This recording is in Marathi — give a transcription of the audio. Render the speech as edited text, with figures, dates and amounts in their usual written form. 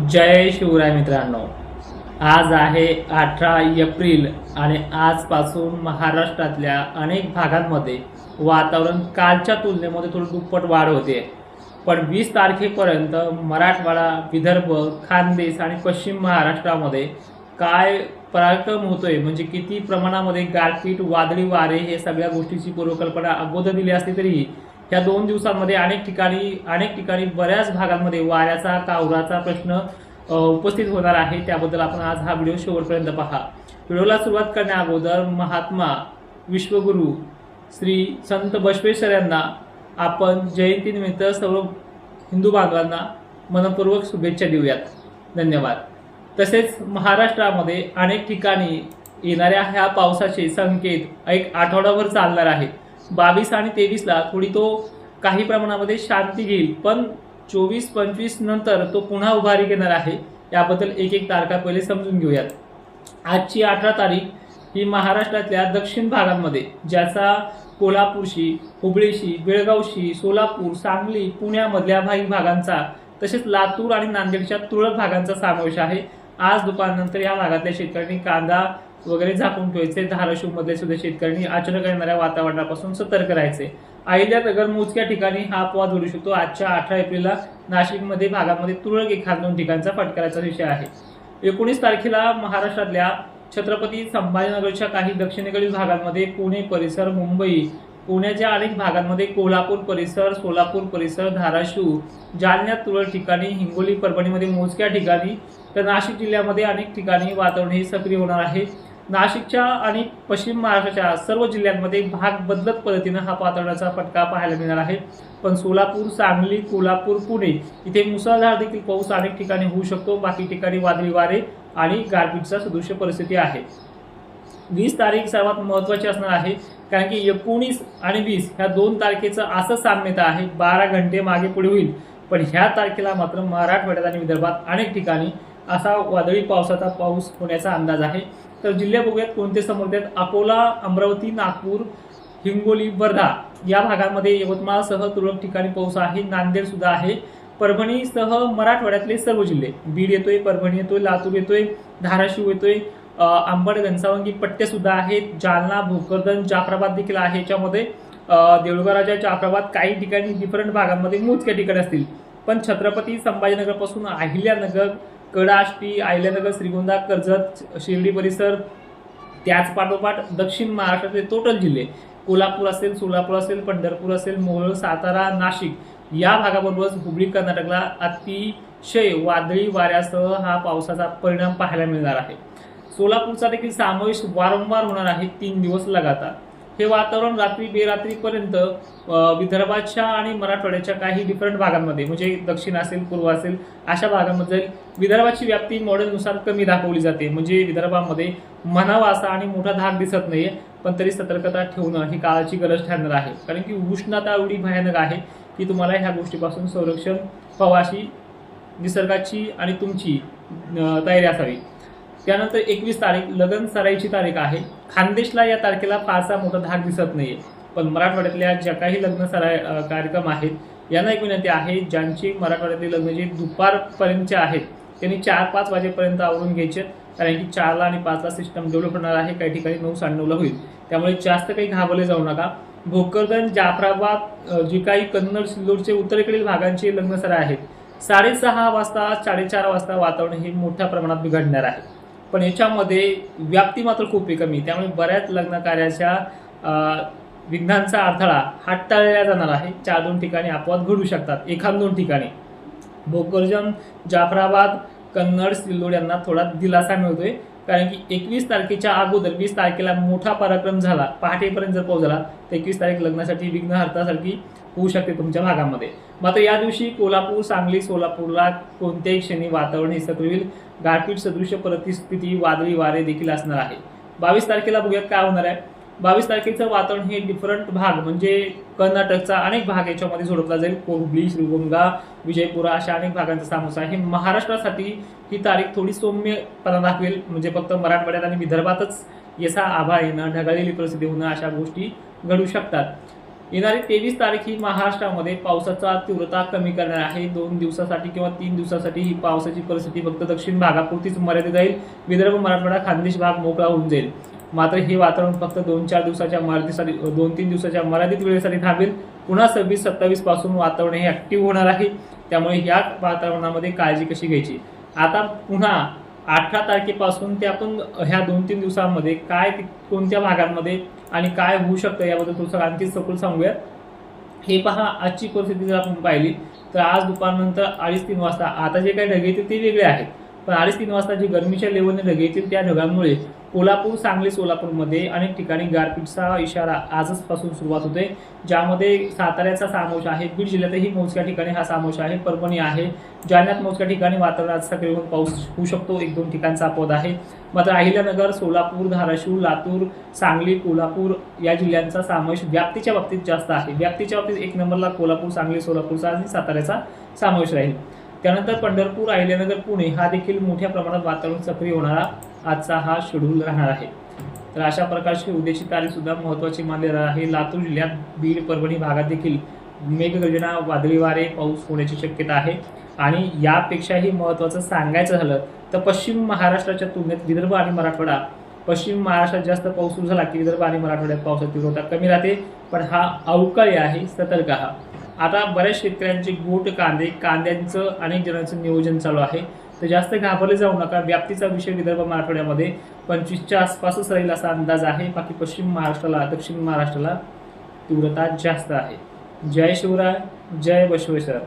जय शिवराय मित्रांनो, आज आहे 18 एप्रिल आणि आजपासून महाराष्ट्रातल्या अनेक भागांमध्ये वातावरण कालच्या तुलनेमध्ये थोडं दुप्पट वाढ होते. पण 20 तारखेपर्यंत मराठवाडा, विदर्भ, खानदेश आणि पश्चिम महाराष्ट्रामध्ये काय पराक्रम होतोय, म्हणजे किती प्रमाणामध्ये गारपीट, वादळी वारे, हे सगळ्या गोष्टीची पूर्वकल्पना अगोदर दिली असली तरी या 2 दिवसांमध्ये अनेक ठिकाणी बऱ्याच भागांमध्ये वाऱ्याचा, कावराचा प्रश्न उपस्थित होणार आहे. त्याबद्दल आपण आज हा व्हिडिओ शेवटपर्यंत पहा. व्हिडिओला सुरुवात करण्या अगोदर महात्मा विश्वगुरु श्री संत बसवेश्वर यांना आपण जयंतीनिमित्त सर्व हिंदू बांधवांना मनपूर्वक शुभेच्छा देऊयात. धन्यवाद. तसेच महाराष्ट्रामध्ये अनेक ठिकाणी येणाऱ्या ह्या पावसाचे संकेत एक आठवडाभर चालणार आहे. 22 आणि 23ला थोडी तो काही प्रमाणामध्ये शांती घेईल, पण 24-25 नंतर तो पुन्हा उभारी घेणार आहे. याबद्दल एक तारखा पहिले समजून घेऊयात. आजची 18 तारीख ही महाराष्ट्रातल्या दक्षिण भागांमध्ये, ज्याचा कोल्हापूरशी, हुबळीशी, बेळगावशी, सोलापूर, सांगली, पुण्यामधल्या काही भागांचा, तसेच लातूर आणि नांदेडच्या तुरळक भागांचा समावेश आहे. आज दुपारनंतर या भागातल्या शेतकऱ्यांनी कांदा वगैरे झाकून ठेवायचे. धाराशिव मधले सुद्धा शेतकऱ्यांनी अचानक येणाऱ्या वातावरणापासून सतर्क राहायचे. अहिल्यानगर मोजक्या ठिकाणी हा अपवाद घडू शकतो. आजच्या 18 एप्रिलला नाशिकमध्ये भागामध्ये तुरळक 1-2 ठिकाणचा फटकाराचा विषय आहे. 19 तारखेला महाराष्ट्रातल्या छत्रपती संभाजीनगरच्या काही दक्षिणेकडील भागांमध्ये, पुणे परिसर, मुंबई, पुण्याच्या अनेक भागांमध्ये, कोल्हापूर परिसर, सोलापूर परिसर, धाराशिव, जालन्यात तुरळक ठिकाणी, हिंगोली, परभणीमध्ये मोजक्या ठिकाणी, तर नाशिक जिल्ह्यामध्ये अनेक ठिकाणी वातावरण हे सक्रिय होणार आहे. नाशिकच्या आणि पश्चिम महाराष्ट्राच्या सर्व जिल्ह्यांमध्ये भाग बदलत पद्धतीने हा वातावरणाचा फटका पाहायला मिळणार आहे. पण सोलापूर, सांगली, कोल्हापूर, पुणे इथे मुसळधार देखील पाऊस अनेक ठिकाणी होऊ शकतो. बाकी ठिकाणी वादळी वारे आणि गारपीटचा सदृश्य परिस्थिती आहे. 20 तारीख सर्वात महत्त्वाची असणार आहे, कारण की 19 आणि 20 ह्या 2 तारखेचं असं साम्यता आहे. 12 घंटे मागे पुढे होईल, पण ह्या तारखेला मात्र मराठवाड्यात आणि विदर्भात अनेक ठिकाणी असा वादळी पावसाचा पाऊस होण्याचा अंदाज आहे. तर जिल्हे बघूयात कोणते समोर आहेत. अकोला, अमरावती, नागपूर, हिंगोली, वर्धा या भागांमध्ये, यवतमाळसह तुरळक ठिकाणी पाऊस आहे. नांदेड सुद्धा आहे. परभणीसह मराठवाड्यातले सर्व जिल्हे, बीड येतोय, परभणी येतोय, लातूर येतोय, धाराशिव येतोय, अंबड, घनसावंगी पट्टे सुद्धा आहेत. जालना, भोकरदन, जाफराबाद देखील आहे. याच्यामध्ये देऊळगावच्या जाफराबाद काही ठिकाणी डिफरंट भागांमध्ये मोजक्या ठिकाणी असतील. पण छत्रपती संभाजीनगर पासून अहिल्यानगर, कडाष्टी, अहिल्यानगर, श्रीगोंदा, कर्जत, शिर्डी परिसर, त्याच पाठोपाठ दक्षिण महाराष्ट्रातले टोटल जिल्हे, कोल्हापूर असेल, सोलापूर असेल, पंढरपूर असेल, मोहोळ, सातारा, नाशिक या भागाबरोबरच हुबळी, कर्नाटकला अतिशय वादळी वाऱ्यासह हा पावसाचा परिणाम पाहायला मिळणार आहे. सोलापूरचा देखील समावेश वारंवार होणार आहे 3 दिवस लगातार. हे वातावरण रात्री बेरात्रीपर्यंत विदर्भाच्या आणि मराठवाड्याच्या काही डिफरंट भागांमध्ये, म्हणजे दक्षिण असेल, पूर्व असेल, अशा भागांमध्ये विदर्भाची व्याप्ती मॉडेलनुसार कमी दाखवली जाते. म्हणजे विदर्भामध्ये म्हणावा असा आणि मोठा धाक दिसत नाहीये, पण तरी सतर्कता ठेवणं ही काळाची गरज ठरणार आहे. कारण की उष्णता एवढी भयानक आहे की तुम्हाला ह्या गोष्टीपासून संरक्षण व्हावाशी निसर्गाची आणि तुमची तयारी असावी. त्यानंतर 21 तारीख लगन सराईची तारीख आहे. खानदेशला या तारखेला फारसा मोठा धाक दिसत नाहीये, पण मराठवाड्यातल्या ज्या काही लग्न सराई कार्यक्रम आहेत यांना एक विनंती आहे, ज्यांची मराठवाड्यातले लग्न जे दुपारपर्यंतचे आहेत त्यांनी 4-5 वाजेपर्यंत आवरून घ्यायचे. कारण की 4ला आणि 5ला सिस्टम डेव्हलप होणार आहे. काही ठिकाणी 9-9:30ला होईल. त्यामुळे जास्त काही घाबरले जाऊ नका. भोकरदन, जाफराबाद, जे काही कन्नड, सिल्लोडचे उत्तरेकडील भागांचे लग्न सराई आहेत, 6:30 वाजता, 4:30 वाजता वातावरण हे मोठ्या प्रमाणात बिघडणार आहे. पण याच्यामध्ये व्याप्ती मात्र खूप कमी, त्यामुळे बऱ्याच लग्न कार्याच्या विघ्नांचा अडथळा हाताळला जाणार आहे. 4-2 ठिकाणी अपवाद घडू शकतात. 1-2 ठिकाणी भोकरदन, जाफराबाद, कन्नड, सिल्लोड यांना थोडा दिलासा मिळतोय. कारण की 21 तारखेच्या अगोदर 20 तारखेला मोठा पराक्रम झाला, पहाटेपर्यंत जर पाऊस झाला, तर 21 तारीख लग्नासाठी विघ्नहर्तासारखी होऊ शकते तुमच्या भागामध्ये. मात्र या दिवशी कोल्हापूर, सांगली, सोलापूरला कोणत्याही क्षणी वातावरण हे सक्रिय होईल. गारपीट सदृश्य परिस्थिती, वादळी वारे देखील असणार आहे. 22 तारखेला बघूयात काय होणार आहे. 22 तारखेचं वातावरण हे डिफरंट भाग, म्हणजे कर्नाटकचा अनेक भाग याच्यामध्ये जोडला जाईल. हुबळी, श्रीगोंदा, विजयपुरा अशा अनेक भागांचा समावेश आहे. महाराष्ट्रासाठी ही तारीख थोडी सौम्यपणा दाखवेल, म्हणजे फक्त मराठवाड्यात आणि विदर्भातच याचा आभाळ येणं, ढगाळलेली परिस्थिती होणं, अशा गोष्टी घडू शकतात. येणारी 23 तारीख ही महाराष्ट्रामध्ये पावसाचा तीव्रता कमी करणार आहे। 2 दिवसासाठी किंवा 3 दिवसासाठी ही पावसाची परिस्थिती फक्त दक्षिण भागापुरतीच मर्यादित राहील। विदर्भ, मराठवाडा, खानदेश भाग मोकळा होऊन जाईल। मात्र हे वातावरण फक्त 2-4 दिवसाच्या मर्यादेसाठी 2-3 दिवसाच्या मर्यादित वेळेसाठी थांबेल। पुन्हा 26-27 पासून वातावरण हे ऍक्टिव्ह होणार आहे। त्यामुळे या वातावरणामध्ये काळजी कशी घ्यायची। आता पुन्हा 18 तारखेपासून ते आपण ह्या 2-3 दिवसांमध्ये काय कोणत्या भागांमध्ये आणि काय होऊ शकतं याबद्दल थोडंसं आणखी सखोल सांगूया। हे पहा, आजची परिस्थिती जर आपण पाहिली तर आज दुपारनंतर 2:30-3 वाजता आता जे काही ढग येतील ते वेगळे आहेत, पण 2:30-3 वाजता जे गरमीच्या लेवलने ढग येतील त्या ढगांमुळे कोल्हापूर, सांगली, सोलापूरमध्ये अनेक ठिकाणी गारपीटचा इशारा आजच पासून सुरुवात होते, ज्यामध्ये साताऱ्याचा समावेश आहे। बीड जिल्ह्यातही मोजक्या ठिकाणी हा समावेश आहे। परभणी आहे, जालन्यात मोजक्या ठिकाणी वातावरणात सकाळी पाऊस होऊ शकतो, 1-2 ठिकाणचा अपवाद आहे। मात्र अहिल्यानगर, सोलापूर, धाराशिव, लातूर, सांगली, कोल्हापूर या जिल्ह्यांचा समावेश व्याप्तीच्या बाबतीत जास्त आहे। व्याप्तीच्या बाबतीत 1 नंबरला कोल्हापूर, सांगली, सोलापूरचा आणि साताऱ्याचा समावेश राहील। त्यानंतर पंढरपूर, अहिल्यानगर, पुणे हा देखील मोठ्या प्रमाणात वातावरण सक्रिय होणारा आजचा हा शेड्यूल राहणार आहे। तर अशा प्रकारची उद्याची तारीख सुद्धा महत्त्वाची मानली जाणार आहे। लातूर जिल्ह्यात, बीड, परभणी भागात देखील मेघगर्जना, वादळी वारे, पाऊस होण्याची शक्यता आहे। आणि यापेक्षाही महत्त्वाचं सांगायचं झालं तर पश्चिम महाराष्ट्राच्या तुलनेत विदर्भ आणि मराठवाडा, पश्चिम महाराष्ट्रात जास्त पाऊस सुरू झाला की विदर्भ आणि मराठवाड्यात पावसाची तीव्रता कमी राहते, पण हा अवकाळी आहे, सतर्क हा। आता बऱ्याच शेतकऱ्यांचे गोट कांद्यांचं अनेक जणांचं नियोजन चालू आहे, तर जास्त घाबरले जाऊ नका। व्याप्तीचा विषय विदर्भ, मराठवाड्यामध्ये 25च्या आसपासच राहील असा अंदाज आहे। बाकी पश्चिम महाराष्ट्राला, दक्षिण महाराष्ट्राला तीव्रता जास्त आहे। जय शिवराय, जय बसवेश्वर।